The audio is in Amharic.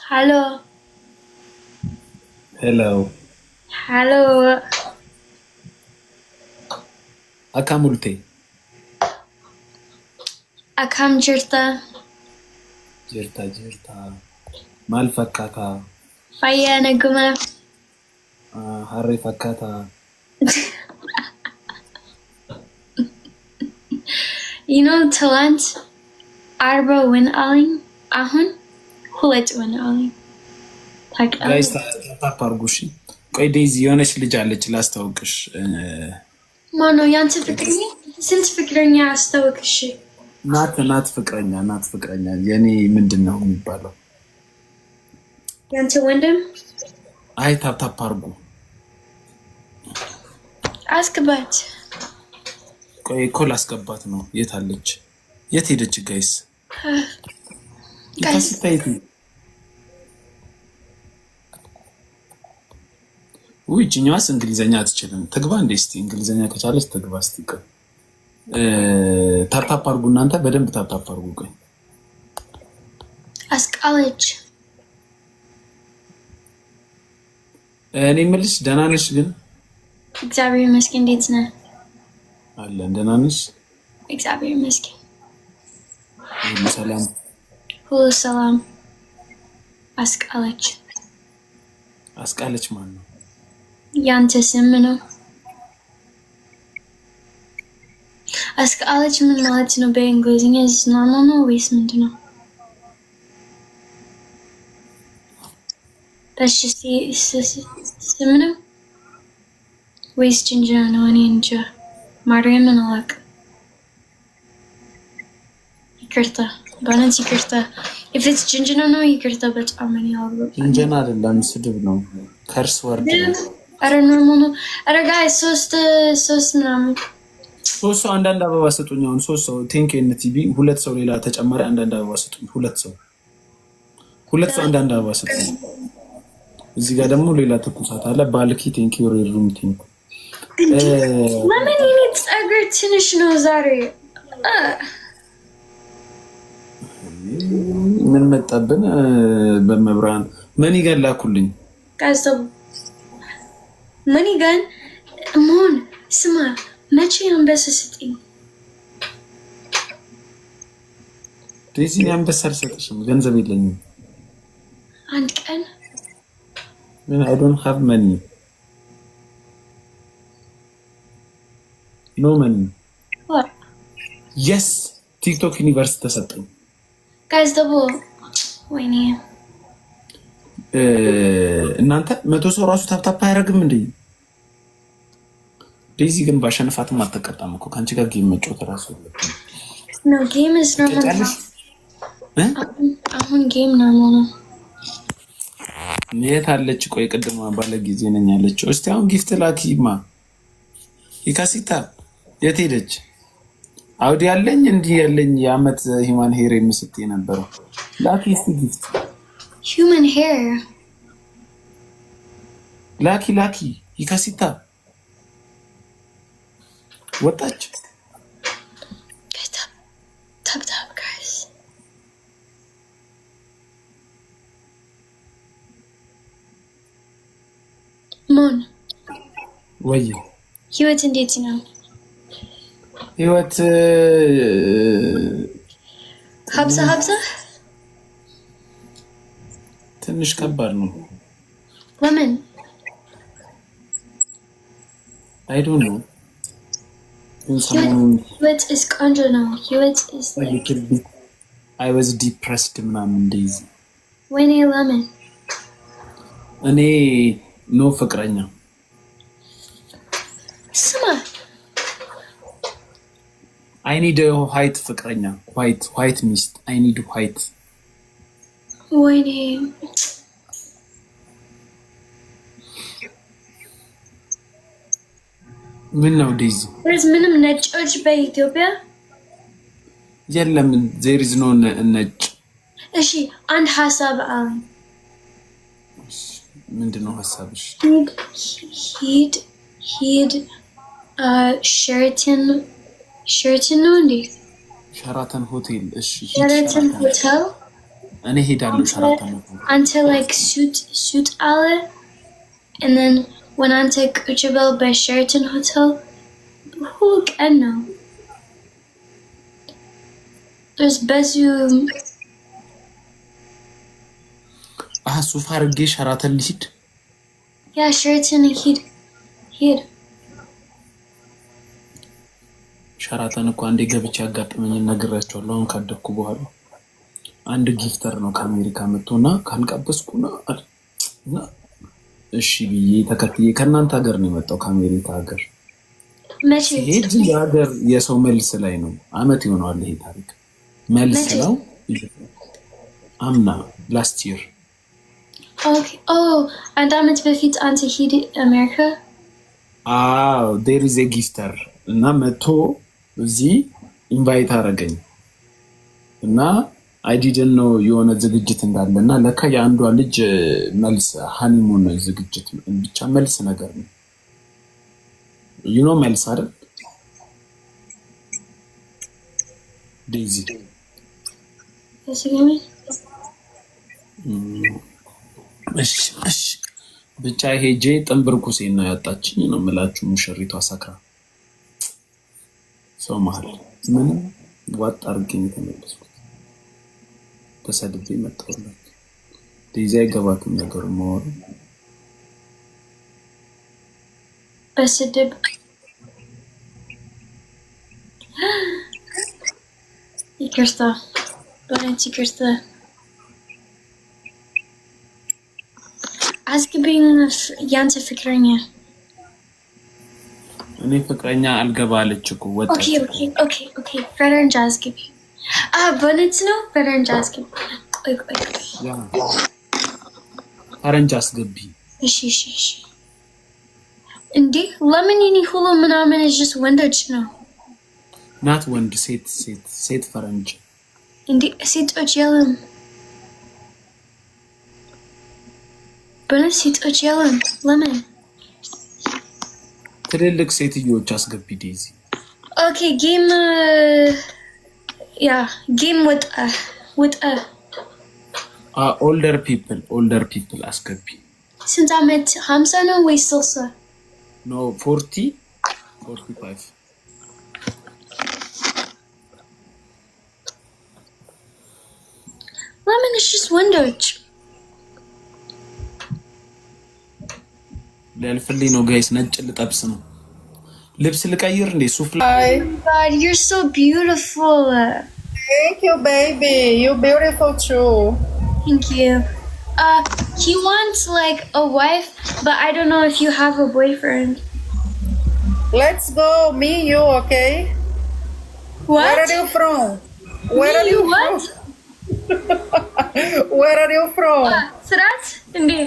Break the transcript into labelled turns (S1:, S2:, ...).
S1: Hello.
S2: Hello.
S1: Hello.
S2: Akamulte.
S1: Akam jirta.
S2: Jirta. Mal fakkata.
S1: Faya naguma.
S2: Harri fakkata.
S1: You know talent? Arba win aling. Ahun? Hulet win aling.
S2: Guys, ታፓርጉሽ ቆይ ዴዚ የሆነች ልጅ አለች ላስተዋውቅሽ
S1: ማነው ያንተ ፍቅረኛ? ስንት ፍቅረኛ አስተዋውቅሽ?
S2: ናት ፍቅረኛ የኔ ምንድነው የሚባለው?
S1: ያንተ ወንድም?
S2: አይ ታፓርጉ
S1: አስገባት።
S2: ቆይ ኮል አስገባት ነው። የት አለች? የት ሄደች? ጋይስ ታስታይቱ ውይ ጂኛስ እንግሊዘኛ አትችልም። ትግባ እንዴ እስቲ እንግሊዘኛ ከቻለች ትግባ እስቲ። ቆይ ታፕ አድርጉ እናንተ በደንብ ታፕ አድርጉ። ቆይ
S1: አስቃለች።
S2: እኔ የምልሽ ደህና ነሽ ግን?
S1: እግዚአብሔር ይመስገን። እንዴት ነህ?
S2: አለን ደህና ነሽ?
S1: እግዚአብሔር ይመስገን።
S2: ሁሉ ሰላም?
S1: ሁሉ ሰላም። አስቃለች
S2: ማለት ነው?
S1: ያንተ ስም ነው? አስቃለች ምን ማለት ነው በእንግሊዝኛ? ኖርማል ነው ወይስ ምንድን ነው? ስም ነው ወይስ ጅንጀና ነው? እኔ እንጃ ማርያምን አላውቅም። ይቅርታ በእውነት ይቅርታ። if it's ጅንጀና ነው ይቅርታ በጣም እኔ አላውቅም።
S2: ጅንጀና አይደለም ስድብ ነው፣ ከርስ ወርድ ነው።
S1: አረ ኖርማል ነው። አረ ጋይስ ሶስት ምናምን
S2: ሶስት ሰው አንዳንድ አበባ ስጡኝ። አሁን ሶስት ሰው ቲንክ ኤንቲቪ ሁለት ሰው ሌላ ተጨማሪ አንዳንድ አበባ ስጡኝ። ሁለት ሰው አንዳንድ አበባ ስጡኝ። እዚህ ጋር ደግሞ ሌላ ትኩሳት አለ። ባልኪ ቲንክ ዩ ሩም ቲንክ
S1: ለምን ይሄ ጸጉር ትንሽ ነው ዛሬ?
S2: ምን መጣብን? በመብራን ምን ይገላኩልኝ
S1: ጋይስ መኒጋን ሞን ስማ መቼ አንበሳ ስጠኝ።
S2: ዴዚ አንበሳ አልሰጥሽም፣ ገንዘብ የለኝም።
S1: አንድ ቀን
S2: I don't have money. No money.
S1: What?
S2: Yes, ቲክቶክ ዩኒቨርሲቲ ተሰጠኝ።
S1: ጋይስ ደቦ ወይኔ
S2: እናንተ 100 ሰው ራሱ ታፕታፕ አያደርግም እንዴ? ዴዚ ግን ባሸነፋትም አትቀጣም እኮ ከአንቺ ጋር ጌም መጫወት ራሱ
S1: ነው። ጌም is normal. አሁን ጌም ነው ማለት
S2: የት አለች? ቆይ ቅድማ ባለ ጊዜ ነኝ ያለችው። እስቲ አሁን ጊፍት ላኪማ። ይካሲታ የት ሄደች? አውዲ ያለኝ እንዲህ ያለኝ የአመት ሂማን ሄር የምስት የነበረው ላኪ እስቲ ጊፍት
S1: human hair
S2: ላኪ ይካሲታ ወጣች።
S1: tap guys ሞን
S2: ወይ
S1: ህይወት እንዴት ነው?
S2: ህይወት
S1: ሀብሳ
S2: ትንሽ ከባድ ነው።
S1: ለምን?
S2: I don't know.
S1: ህይወት is ቆንጆ ነው። ህይወት is
S2: I was depressed ምናምን እንደዚ።
S1: ወይኔ ለምን?
S2: እኔ ኖ ፍቅረኛ
S1: ስማ
S2: I need a white ፍቅረኛ white ሚስት I need white።
S1: ወይኔ
S2: ምን ነው ዴዚ?
S1: ምንም ነጮች በኢትዮጵያ
S2: የለም። there is no ነጭ።
S1: እሺ አንድ ሀሳብ አለኝ።
S2: ምንድነው ሀሳብሽ?
S1: ሂድ ሸራተን ነው እንዴ?
S2: ሸራተን ሆቴል። እሺ
S1: ሸራተን ሆቴል
S2: እኔ ሄዳለሁ ሸራተን ነው
S1: until like suit alle and then when I take Uchabel by Sheraton Hotel, who can know? There's Bezu.
S2: ሱፍ አድርጌ ሸራተን ልሂድ።
S1: Yeah, Sheraton ሂድ።
S2: ሸራተን እኮ አንዴ ገብቼ ያጋጠመኝ ነግራቸዋለሁ። አሁን ካደኩ በኋላ አንድ ጊፍተር ነው ከአሜሪካ መጥቶና ካልቀበስኩና እሺ ብዬ ተከትዬ ከእናንተ ሀገር ነው የመጣው ከአሜሪካ ሀገር ሲሄድ የሀገር የሰው መልስ ላይ ነው። አመት ይሆነዋል ይሄ ታሪክ መልስ ነው። አምና ላስት ይር
S1: ኦኬ አንድ አመት በፊት አንተ ሂድ አሜሪካ
S2: ዴር ኢዝ ኤ ጊፍተር እና መጥቶ እዚህ ኢንቫይት አደረገኝ እና አይ ዲድንት ኖ የሆነ ዝግጅት እንዳለ እና ለካ የአንዷ ልጅ መልስ ሃኒሙን ዝግጅት ብቻ መልስ ነገር ነው። ዩ ኖ መልስ አይደል ዴዚ? እሺ ብቻ ሄጄ ጥንብርኩሴን ነው ያጣችኝ ነው የምላችሁ። ሙሽሪቷ ሰክራ ሰው መሀል ምንም ዋጥ አድርጌ የተመለስኩት ተሰድቤ መጣሁላት። ዴዚ አይገባትም ነገሩ ማወሩ
S1: በስድብ ይቅርታ በእውነት ይቅርታ። አስገቢኝ ያንተ ፍቅረኛ።
S2: እኔ ፍቅረኛ አልገባ አለች እኮ ወጣች።
S1: ኦኬ ፈረንጅ አስገቢ። በእውነት ነው ፈረንጅ አስገቢ። ቆይ
S2: ፈረንጅ አስገቢ።
S1: እሺ እንዴ ለምን ይሄ ሁሉ ምናምን እጅስ ወንዶች ነው?
S2: ናት ወንድ ሴት ፈረንጅ
S1: እንዴ ሴቶች የለም። በእውነት ሴቶች የለም። ለምን?
S2: ትልልቅ ሴትዮች አስገቢ ዴዚ።
S1: ኦኬ ጌም ወጣ
S2: ኦልደር ፒፕል አስገቢ።
S1: ስንት ዓመት 50 ነው ወይስ 60?
S2: ኖ 45
S1: ለምን እሺስ ወንዶች
S2: ሊያልፍልኝ ነው ጋይስ። ነጭ ልጠብስ ነው። ልብስ ልቀይር እንዴ? ሱፍ
S1: God, you're so beautiful.
S3: Thank you, baby. You're beautiful too.
S1: Thank you. He wants like a wife, but I don't know if you have a boyfriend.
S3: Let's go, me, you, okay?
S1: What?
S3: Where are you from? Where are you
S1: what?
S3: from? Where are you from?
S1: Srat? Hindi.